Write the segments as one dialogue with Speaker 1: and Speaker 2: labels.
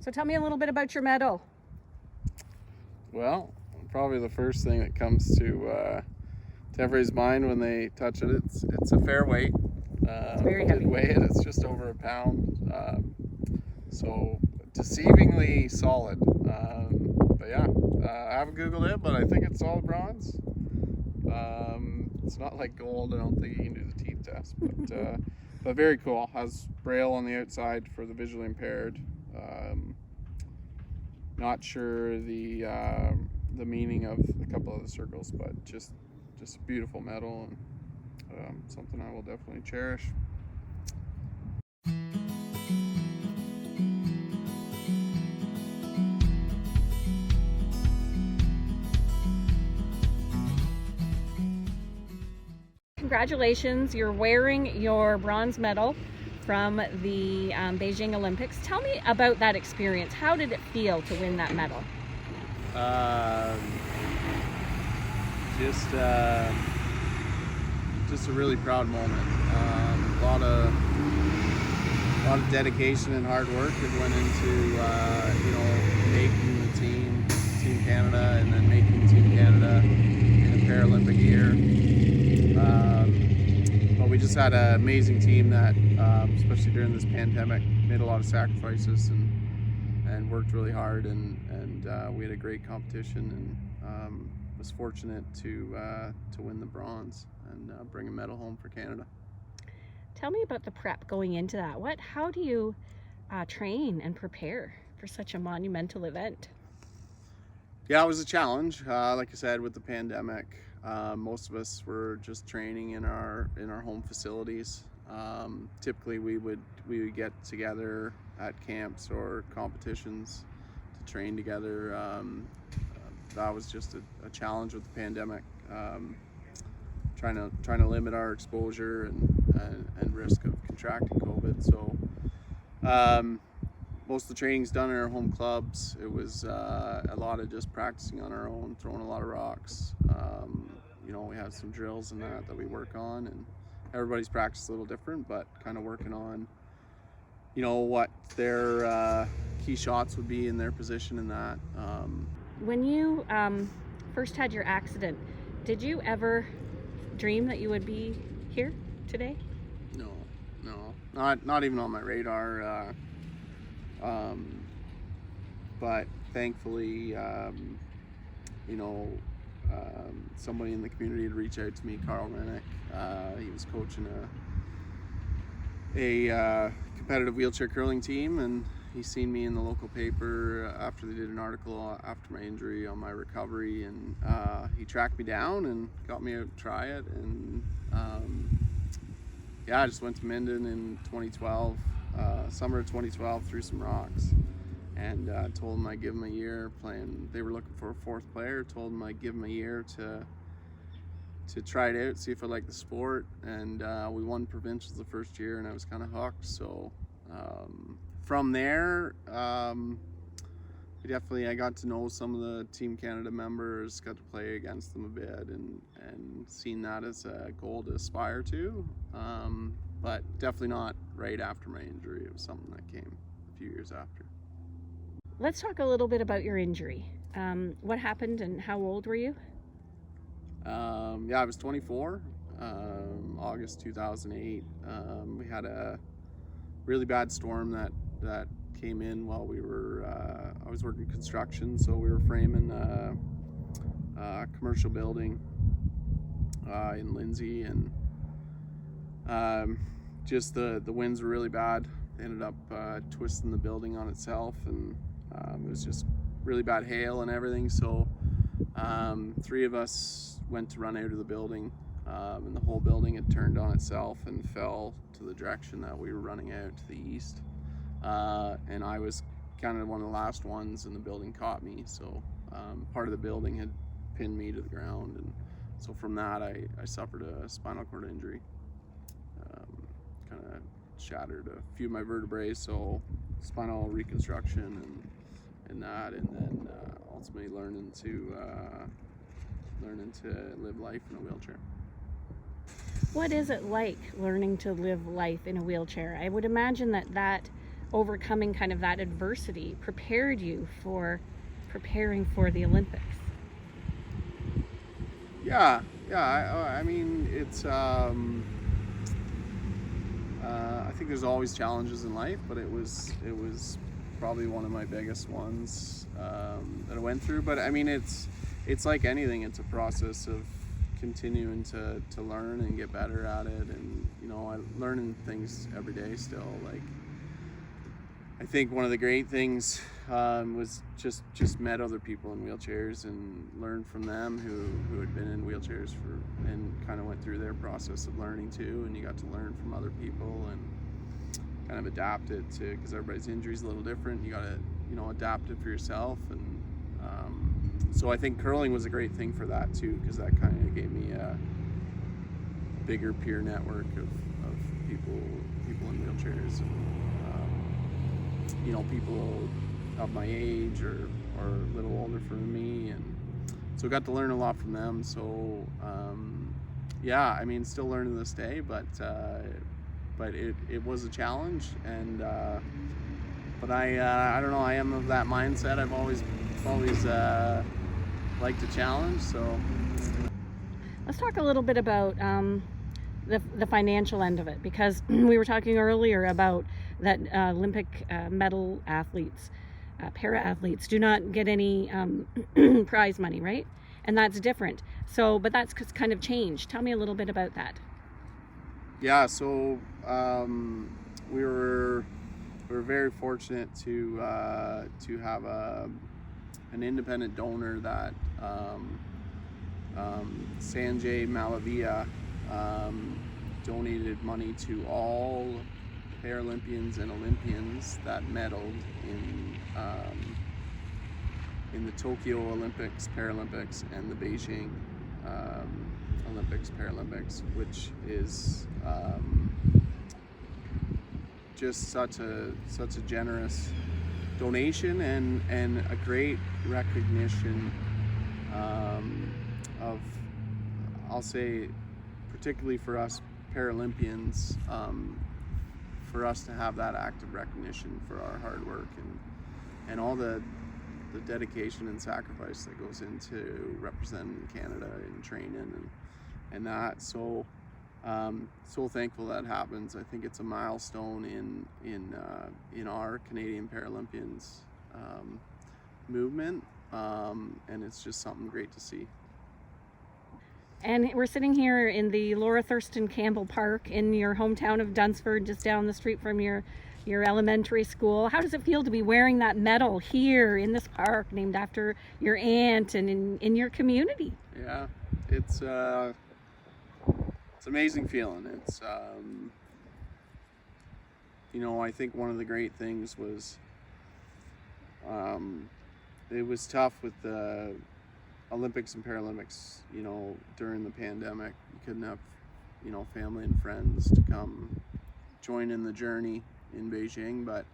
Speaker 1: So tell me a little bit about your medal.
Speaker 2: Well, probably the first thing that comes to everybody's mind when they touch it, it's a fair weight.
Speaker 1: It's very heavy.
Speaker 2: Did weigh it, it's just over a pound. So deceivingly solid. But yeah, I haven't Googled it, but I think it's solid bronze. It's not like gold. I don't think you can do the teeth test, but very cool. Has braille on the outside for the visually impaired. Not sure the meaning of a couple of the circles, but just a beautiful medal and something I will definitely cherish.
Speaker 1: Congratulations, you're wearing your bronze medal from the Beijing Olympics. Tell me about that experience. How did it feel to win that medal?
Speaker 2: Just a really proud moment. A lot of dedication and hard work that went into making the Team Canada, and then making Team Canada in a Paralympic year. But we just had an amazing team that, especially during this pandemic, made a lot of sacrifices and worked really hard, and we had a great competition, and was fortunate to win the bronze and bring a medal home for Canada.
Speaker 1: Tell me about the prep going into that. How do you train and prepare for such a monumental event?
Speaker 2: Yeah, it was a challenge. Like I said, with the pandemic, most of us were just training in our home facilities. Typically, we would get together at camps or competitions to train together. That was just a challenge with the pandemic. Trying to limit our exposure and risk of contracting COVID. So most of the training's done in our home clubs. It was a lot of just practicing on our own, throwing a lot of rocks. We have some drills and that we work on, and everybody's practice a little different, but kind of working on what their key shots would be in their position in that.
Speaker 1: When you first had your accident, did you ever dream that you would be here today?
Speaker 2: No, not even on my radar. But thankfully, somebody in the community had reached out to me, Carl Rennick. He was coaching a competitive wheelchair curling team, and he seen me in the local paper after they did an article after my injury on my recovery, and he tracked me down and got me out to try it. And I just went to Minden in 2012, summer of 2012, threw some rocks, and told them I'd give them a year playing. They were looking for a fourth player. Told them I'd give them a year to try it out, see if I liked the sport, and we won provincials the first year, and I was kind of hooked. So from there, I got to know some of the Team Canada members, got to play against them a bit, and seen that as a goal to aspire to, but definitely not right after my injury. It was something that came a few years after.
Speaker 1: Let's talk a little bit about your injury. What happened and how old were you?
Speaker 2: I was 24, August 2008. We had a really bad storm that came in while we were, I was working construction, so we were framing a commercial building in Lindsay, and just the winds were really bad. They ended up twisting the building on itself, and it was just really bad hail and everything. So three of us went to run out of the building, and the whole building had turned on itself and fell to the direction that we were running out to the east. And I was kind of one of the last ones, and the building caught me. So part of the building had pinned me to the ground, and so from that I suffered a spinal cord injury. Kind of shattered a few of my vertebrae, so spinal reconstruction and that, and then ultimately learning to live life in a wheelchair.
Speaker 1: What is it like learning to live life in a wheelchair? I would imagine that overcoming kind of that adversity prepared you for preparing for the Olympics?
Speaker 2: Yeah, I mean, I think there's always challenges in life, but it was probably one of my biggest ones that I went through. But I mean, it's like anything. It's a process of continuing to learn and get better at it, and I'm learning things every day still. Like, I think one of the great things was just met other people in wheelchairs and learned from them who had been in wheelchairs and kind of went through their process of learning too, and you got to learn from other people and kind of adapt it to, because everybody's injury is a little different. You got to adapt it for yourself, and so I think curling was a great thing for that too, because that kind of gave me a bigger peer network of people in wheelchairs, and people of my age or a little older from me, and so I got to learn a lot from them. So yeah, I mean, still learning this day, but it was a challenge, and but I don't know, I am of that mindset. I've always liked a challenge. So
Speaker 1: let's talk a little bit about the financial end of it, because we were talking earlier about that Olympic medal athletes, para-athletes do not get any prize money, right? And that's different. So, but that's kind of changed. Tell me a little bit about that.
Speaker 2: Yeah, so we were very fortunate to have an independent donor that Sanjay Malavia donated money to all Paralympians and Olympians that medaled in the Tokyo Olympics, Paralympics, and the Beijing Olympics, Paralympics, which is just such a generous donation and a great recognition of, I'll say, particularly for us Paralympians, for us to have that act of recognition for our hard work and all the dedication and sacrifice that goes into representing Canada and training and that. So so thankful that happens. I think it's a milestone in our Canadian Paralympians movement, and it's just something great to see.
Speaker 1: And we're sitting here in the Laura Thurston Campbell Park in your hometown of Dunsford, just down the street from your elementary school. How does it feel to be wearing that medal here in this park named after your aunt and in your community?
Speaker 2: Yeah, it's an amazing feeling. It's I think one of the great things was it was tough with the Olympics and Paralympics, during the pandemic. You couldn't have, family and friends to come join in the journey in Beijing, but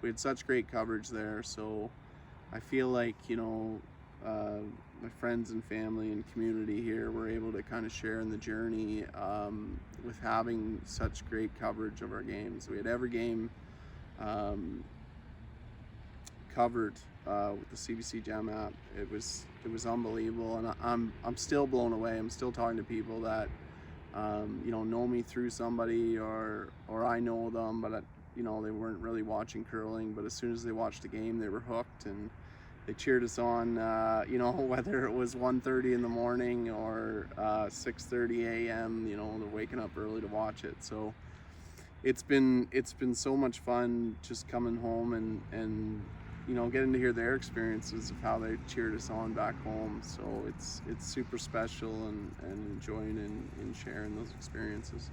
Speaker 2: we had such great coverage there. So I feel like, my friends and family and community here were able to kind of share in the journey with having such great coverage of our games. We had every game covered with the CBC Gem app. It was unbelievable, and I'm still blown away. I'm still talking to people that know me through somebody or I know them, but they weren't really watching curling. But as soon as they watched the game, they were hooked, and they cheered us on. Whether it was 1:30 in the morning or 6:30 a.m. They're waking up early to watch it. So it's been so much fun just coming home and getting to hear their experiences of how they cheered us on back home. So it's super special, and enjoying and sharing those experiences.